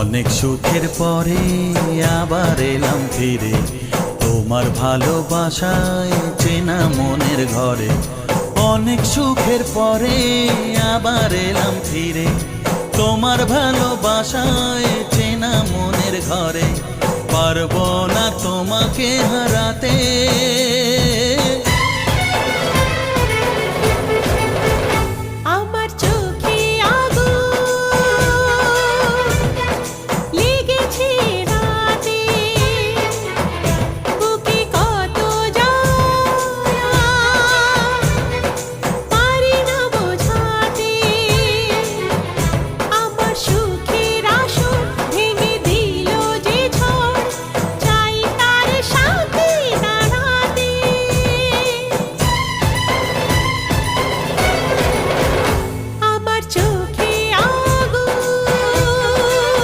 অনেক সুখের পরে আবার এলাম ফিরে তোমার ভালোবাসায় চেনা মনের ঘরে। অনেক সুখের পরে আবার এলাম ফিরে তোমার ভালোবাসায় চেনা মনের ঘরে। পারবো না তোমাকে হারাতে,